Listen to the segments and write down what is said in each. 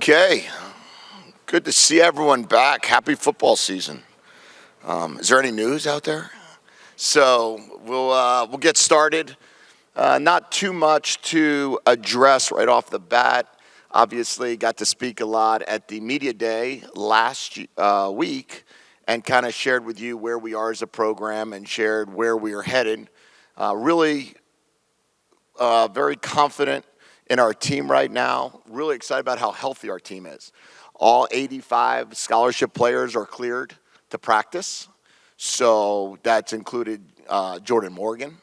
Okay, good to see everyone back. Happy football season. Is there any news out there? So we'll get started. Not too much to address right off the bat. Obviously, got to speak a lot at the media day last week, and kind of shared with you where we are as a program and shared where we are headed. Really very confident in our team right now. Really excited about how healthy our team is. All 85 scholarship players are cleared to practice. So that's included Jordan Morgan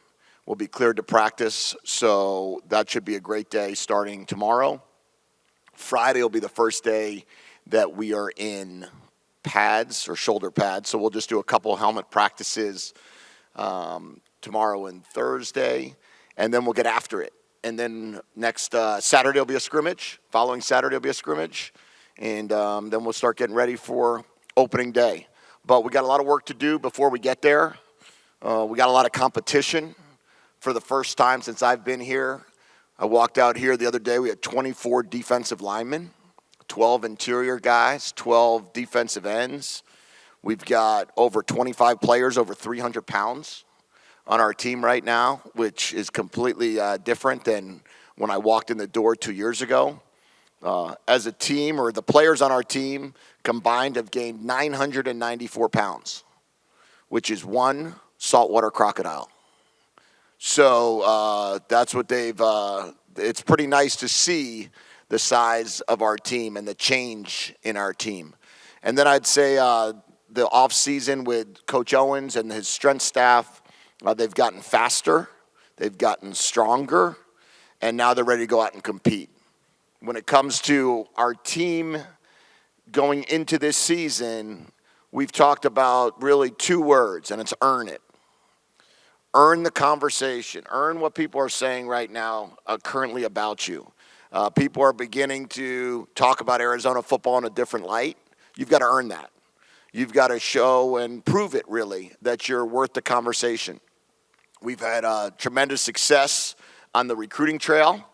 will be cleared to practice. So that should be a great day starting tomorrow. Friday will be the first day that we are in pads or shoulder pads. So we'll just do a couple helmet practices tomorrow and Thursday, and then we'll get after it. And then next Saturday will be a scrimmage. Following Saturday will be a scrimmage. And then we'll start getting ready for opening day. But we got a lot of work to do before we get there. We got a lot of competition for the first time since I've been here. I walked out here the other day. We had 24 defensive linemen, 12 interior guys, 12 defensive ends. We've got over 25 players over 300 pounds on our team right now, which is completely different than when I walked in the door 2 years ago. As a team, or the players on our team combined have gained 994 pounds, which is one saltwater crocodile. So that's what it's pretty nice to see the size of our team and the change in our team. And then I'd say the off season with Coach Owens and his strength staff, they've gotten faster, they've gotten stronger, and now they're ready to go out and compete. When it comes to our team going into this season, we've talked about really two words, and it's earn it. Earn the conversation. Earn what people are saying right now currently about you. People are beginning to talk about Arizona football in a different light. You've got to earn that. You've got to show and prove it, really, that you're worth the conversation. We've had tremendous success on the recruiting trail,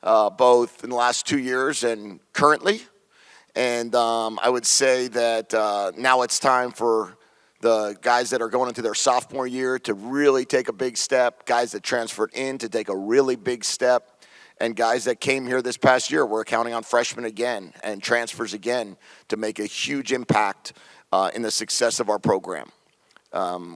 both in the last 2 years and currently. And I would say that now it's time for the guys that are going into their sophomore year to really take a big step, guys that transferred in to take a really big step, and guys that came here this past year. We're counting on freshmen again and transfers again to make a huge impact in the success of our program.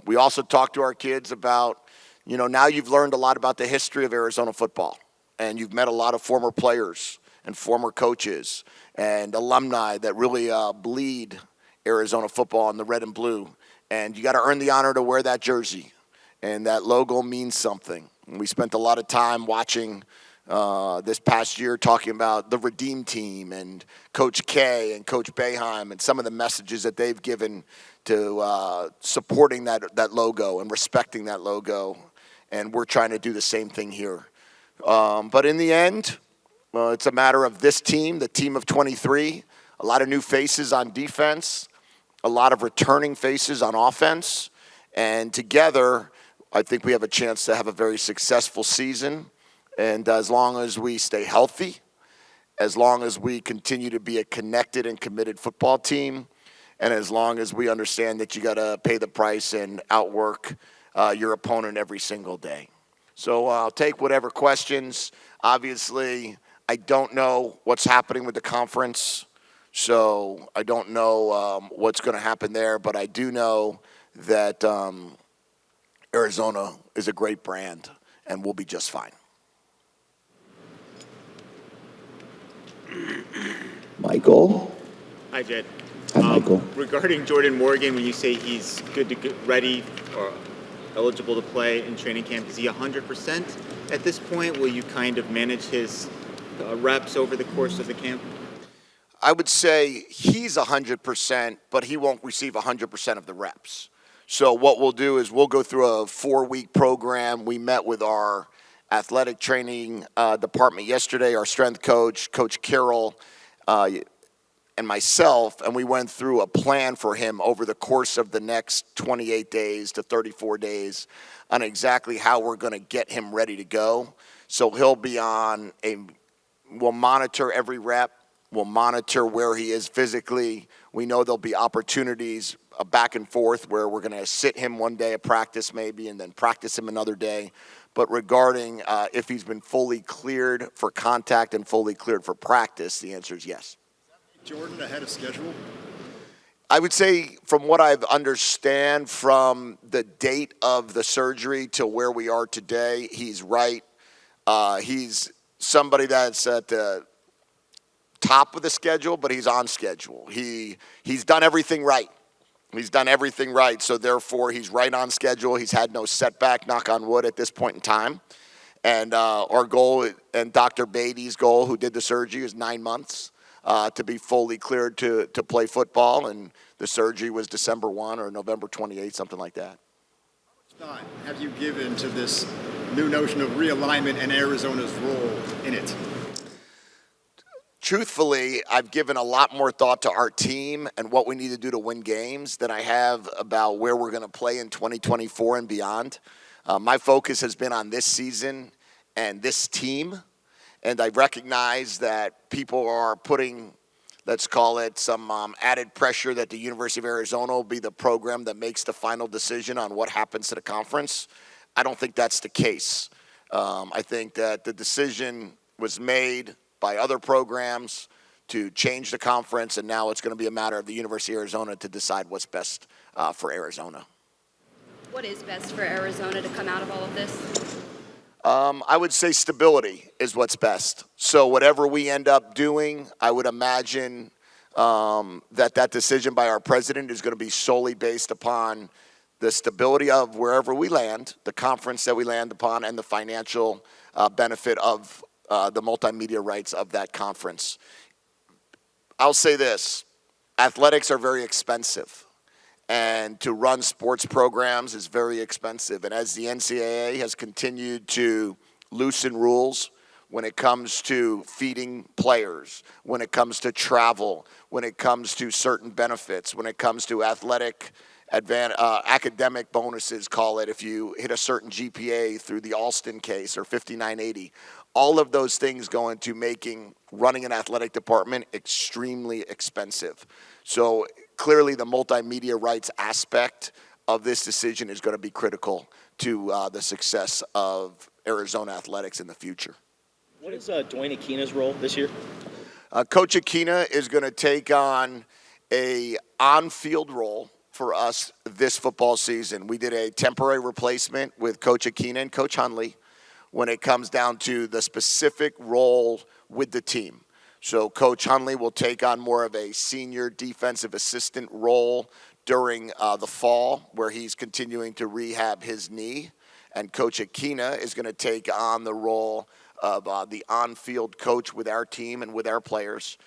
We also talked to our kids about, now you've learned a lot about the history of Arizona football, and you've met a lot of former players and former coaches and alumni that really bleed Arizona football in the red and blue. And you got to earn the honor to wear that jersey, and that logo means something. And we spent a lot of time watching this past year talking about the Redeem team and Coach K and Coach Boeheim and some of the messages that they've given to supporting that logo and respecting that logo. And we're trying to do the same thing here. But in the end, it's a matter of this team, the team of 23, a lot of new faces on defense, a lot of returning faces on offense. And together, I think we have a chance to have a very successful season. And as long as we stay healthy, as long as we continue to be a connected and committed football team, and as long as we understand that you got to pay the price and outwork your opponent every single day. So I'll take whatever questions. Obviously, I don't know what's happening with the conference, so I don't know what's going to happen there, but I do know that Arizona is a great brand, and we'll be just fine. Michael? Hi, Jedd. Hi, Michael. Regarding Jordan Morgan, when you say he's good to get ready or eligible to play in training camp, is he 100% at this point? Will you kind of manage his reps over the course of the camp? I would say he's 100%, but he won't receive 100% of the reps. So what we'll do is we'll go through a 4-week program. We met with our athletic training department yesterday, our strength coach, Coach Carroll, and myself, and we went through a plan for him over the course of the next 28 days to 34 days on exactly how we're going to get him ready to go. So he'll be we'll monitor every rep. We'll monitor where he is physically. We know there'll be opportunities back and forth where we're going to sit him one day at practice maybe and then practice him another day. But regarding if he's been fully cleared for contact and fully cleared for practice, the answer is yes. Jordan ahead of schedule? I would say from what I understand from the date of the surgery to where we are today, he's right. He's somebody that's at the top of the schedule, but he's on schedule. He's done everything right. He's done everything right, so therefore he's right on schedule. He's had no setback, knock on wood, at this point in time. And our goal, and Dr. Beatty's goal, who did the surgery, is 9 months to be fully cleared to play football. And the surgery was December 1 or November 28, something like that. How much thought have you given to this new notion of realignment and Arizona's role in it? Truthfully, I've given a lot more thought to our team and what we need to do to win games than I have about where we're going to play in 2024 and beyond. My focus has been on this season and this team, and I recognize that people are putting, let's call it, some added pressure that the University of Arizona will be the program that makes the final decision on what happens to the conference. I don't think that's the case. I think that the decision was made by other programs to change the conference, and now it's going to be a matter of the University of Arizona to decide what's best for Arizona. What is best for Arizona to come out of all of this? I would say stability is what's best. So whatever we end up doing, I would imagine that decision by our president is going to be solely based upon the stability of wherever we land, the conference that we land upon, and the financial benefit of the multimedia rights of that conference. I'll say this, athletics are very expensive, and to run sports programs is very expensive. And as the NCAA has continued to loosen rules when it comes to feeding players, when it comes to travel, when it comes to certain benefits, when it comes to athletic academic bonuses, call it, if you hit a certain GPA through the Alston case or 5980. All of those things go into making running an athletic department extremely expensive. So clearly the multimedia rights aspect of this decision is going to be critical to the success of Arizona athletics in the future. What is Dwayne Aquina's role this year? Coach Aquina is going to take on a on-field role for us this football season. We did a temporary replacement with Coach Aquina and Coach Hunley when it comes down to the specific role with the team. So Coach Hunley will take on more of a senior defensive assistant role during the fall, where he's continuing to rehab his knee. And Coach Aquina is going to take on the role of the on-field coach with our team and with our players.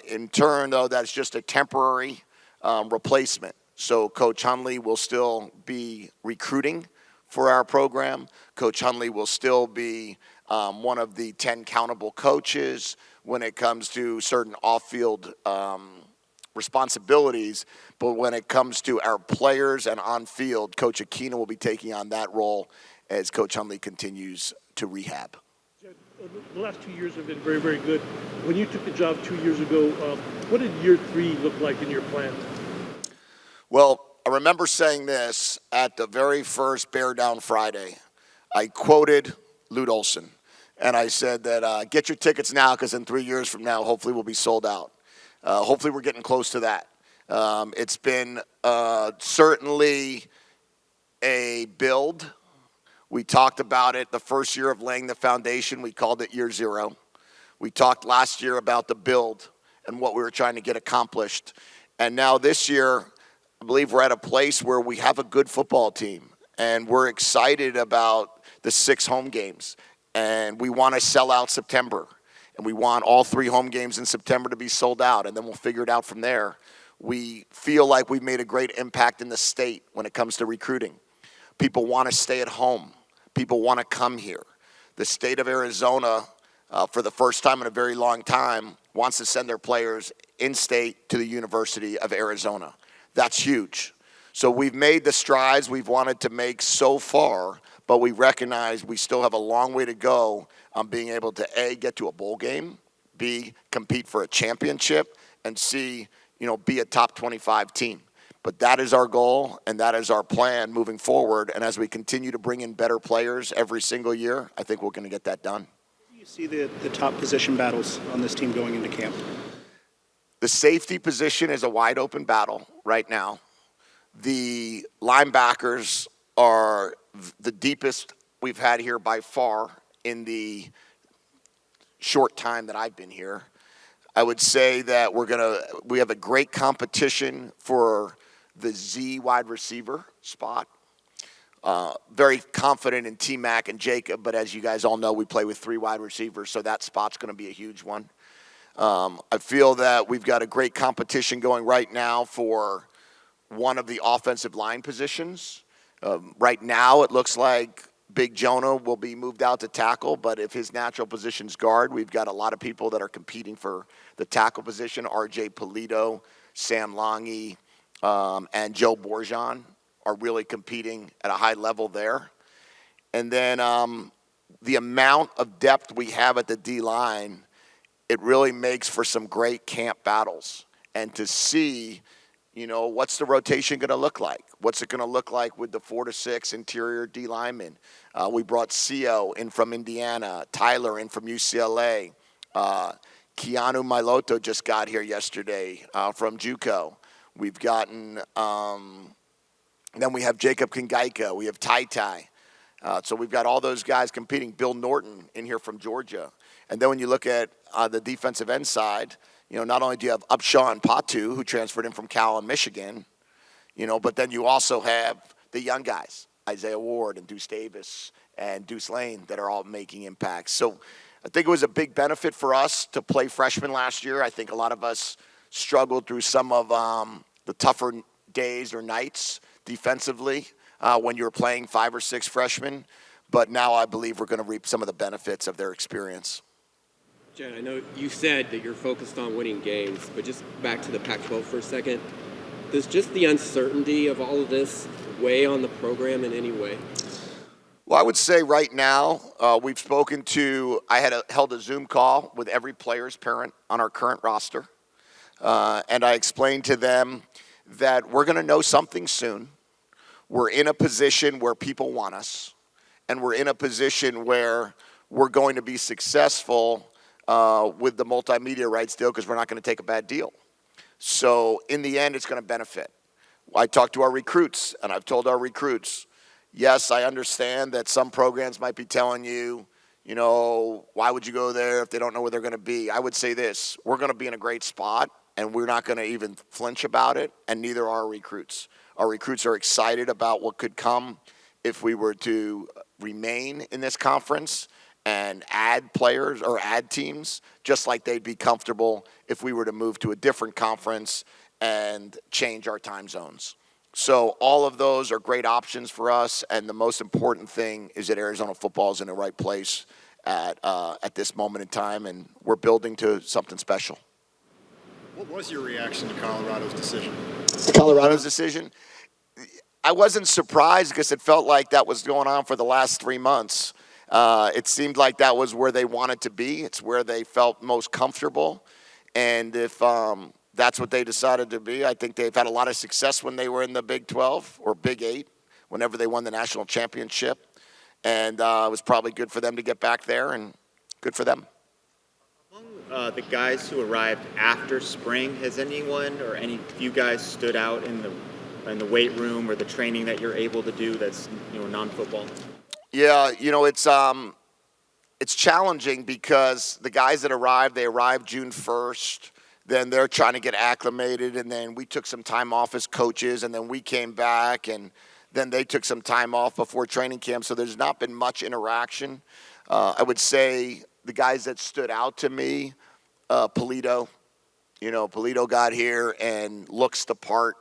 In turn, though, that's just a temporary replacement. So Coach Hunley will still be recruiting for our program. Coach Hunley will still be one of the 10 countable coaches when it comes to certain off-field responsibilities. But when it comes to our players and on-field, Coach Aquina will be taking on that role as Coach Hunley continues to rehab. Jedd, the last 2 years have been very, very good. When you took the job 2 years ago, what did year 3 look like in your plan? Well, I remember saying this at the very first Bear Down Friday. I quoted Lute Olson, and I said that get your tickets now, because in 3 years from now, hopefully we'll be sold out. Hopefully we're getting close to that. It's been certainly a build. We talked about it the first year of laying the foundation. We called it year 0. We talked last year about the build and what we were trying to get accomplished. And now this year, I believe we're at a place where we have a good football team, and we're excited about the 6 home games, and we want to sell out September, and we want all 3 home games in September to be sold out, and then we'll figure it out from there. We feel like we've made a great impact in the state when it comes to recruiting. People want to stay at home. People want to come here. The state of Arizona, for the first time in a very long time, wants to send their players in-state to the University of Arizona. That's huge. So we've made the strides we've wanted to make so far, but we recognize we still have a long way to go on being able to, A, get to a bowl game, B, compete for a championship, and C, be a top 25 team. But that is our goal, and that is our plan moving forward. And as we continue to bring in better players every single year, I think we're going to get that done. Do you see the top position battles on this team going into camp? The safety position is a wide open battle right now. The linebackers are the deepest we've had here by far in the short time that I've been here. I would say that we have a great competition for the Z wide receiver spot. Very confident in T-Mac and Jacob, but as you guys all know, we play with 3 wide receivers, so that spot's going to be a huge one. I feel that we've got a great competition going right now for one of the offensive line positions. Right now, it looks like Big Jonah will be moved out to tackle, but if his natural position's guard, we've got a lot of people that are competing for the tackle position. R.J. Polito, Sam Longy, and Joe Borjan are really competing at a high level there. And then the amount of depth we have at the D-line, it really makes for some great camp battles. And to see, what's the rotation going to look like? What's it going to look like with the 4 to 6 interior D linemen? We brought Cio in from Indiana, Tyler in from UCLA. Keanu Miloto just got here yesterday from JUCO. We've gotten, then we have Jacob Kingaika. We have Tai. So we've got all those guys competing. Bill Norton in here from Georgia. And then when you look at the defensive end side, not only do you have Upshaw and Patu, who transferred in from Cal and Michigan, but then you also have the young guys, Isaiah Ward and Deuce Davis and Deuce Lane, that are all making impacts. So I think it was a big benefit for us to play freshmen last year. I think a lot of us struggled through some of the tougher days or nights defensively when you were playing 5 or 6 freshmen. But now I believe we're going to reap some of the benefits of their experience. Jedd, I know you said that you're focused on winning games, but just back to the Pac-12 for a second. Does just the uncertainty of all of this weigh on the program in any way? Well, I would say right now we've spoken to, held a Zoom call with every player's parent on our current roster. And I explained to them that we're going to know something soon. We're in a position where people want us, and we're in a position where we're going to be successful with the multimedia rights deal because we're not going to take a bad deal. So in the end, it's going to benefit. I talked to our recruits, and I've told our recruits, yes, I understand that some programs might be telling you, why would you go there if they don't know where they're going to be? I would say this, we're going to be in a great spot, and we're not going to even flinch about it, and neither are our recruits. Our recruits are excited about what could come if we were to remain in this conference and add players or add teams, just like they'd be comfortable if we were to move to a different conference and change our time zones. So all of those are great options for us, and the most important thing is that Arizona football is in the right place at this moment in time, and we're building to something special. What was your reaction to Colorado's decision? Colorado's decision? I wasn't surprised because it felt like that was going on for the last 3 months. It seemed like that was where they wanted to be. It's where they felt most comfortable. And if that's what they decided to be, I think they've had a lot of success when they were in the Big 12 or Big 8, whenever they won the national championship. And it was probably good for them to get back there, and good for them. Among the guys who arrived after spring, has anyone or any few guys stood out in the weight room or the training that you're able to do that's non-football? Yeah, it's challenging because the guys that arrived, they arrived June 1st. Then they're trying to get acclimated, and then we took some time off as coaches, and then we came back, and then they took some time off before training camp. So there's not been much interaction. I would say the guys that stood out to me, Polito. Polito got here and looks the part.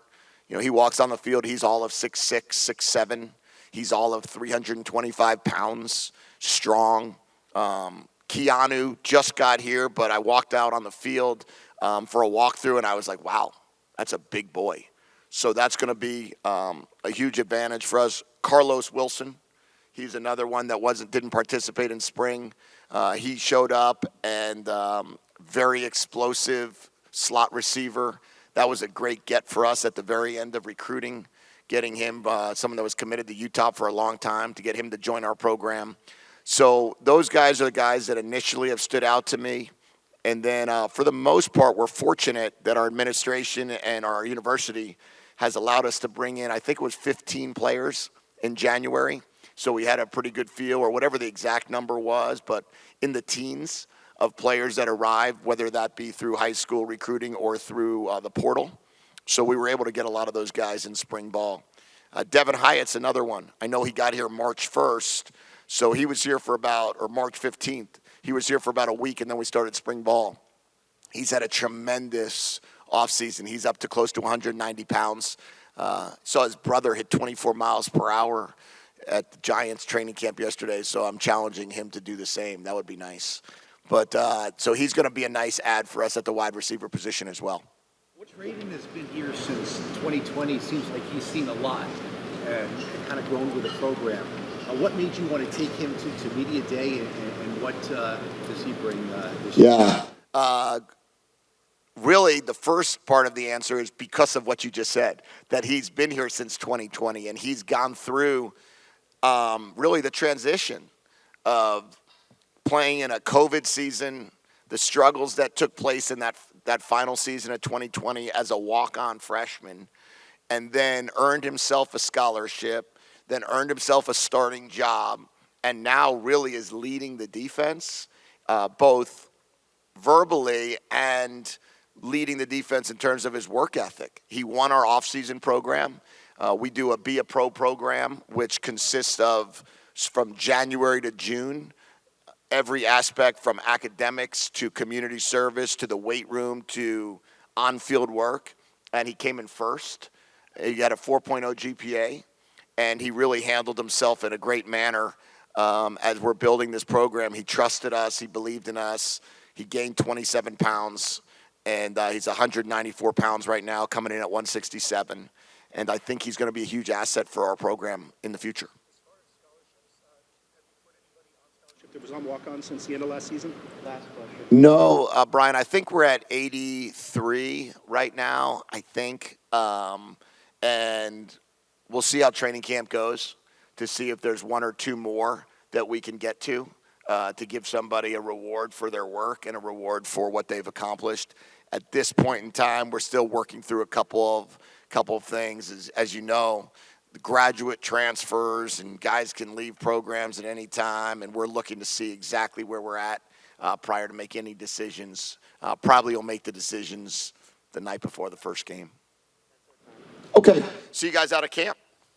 He walks on the field. He's all of 6'6", 6'7". He's all of 325 pounds, strong. Keanu just got here, but I walked out on the field for a walkthrough, and I was like, wow, that's a big boy. So that's going to be a huge advantage for us. Carlos Wilson, he's another one that didn't participate in spring. He showed up and very explosive slot receiver. That was a great get for us at the very end of recruiting, getting him, someone that was committed to Utah for a long time, to get him to join our program. So those guys are the guys that initially have stood out to me. And then for the most part, we're fortunate that our administration and our university has allowed us to bring in, I think it was 15 players in January. So we had a pretty good feel, or whatever the exact number was, but in the teens of players that arrived, whether that be through high school recruiting or through the portal. So we were able to get a lot of those guys in spring ball. Devin Hyatt's another one. I know he got here March 1st, so he was here for or March 15th. He was here for about a week, and then we started spring ball. He's had a tremendous offseason. He's up to close to 190 pounds. Saw his brother hit 24 miles per hour at the Giants training camp yesterday, so I'm challenging him to do the same. That would be nice. But so he's going to be a nice add for us at the wide receiver position as well. Drayden has been here since 2020. Seems like he's seen a lot and kind of grown with the program. What made you want to take him to media day, and what does he bring this year? Really, the first part of the answer is because of what you just said, that he's been here since 2020, and he's gone through really the transition of playing in a COVID season, the struggles that took place in that final season of 2020 as a walk-on freshman, and then earned himself a scholarship, then earned himself a starting job, and now really is leading the defense, both verbally and leading the defense in terms of his work ethic. He won our off-season program. We do a Be a Pro program, which consists of, from January to June, every aspect from academics to community service to the weight room to on-field work, and he came in first. He got a 4.0 GPA, and he really handled himself in a great manner as we're building this program. He trusted us. He believed in us. He gained 27 pounds, and he's 194 pounds right now, coming in at 167, and I think he's going to be a huge asset for our program in the future. That was on walk-on since the end of last season? Last question. No, Brian, I think we're at 83 right now, I think. And we'll see how training camp goes to see if there's one or two more that we can get to give somebody a reward for their work and a reward for what they've accomplished. At this point in time, we're still working through a couple of things. As you know, the graduate transfers and guys can leave programs at any time, and we're looking to see exactly where we're at prior to make any decisions. Probably will make the decisions the night before the first game. Okay. See you guys out of camp.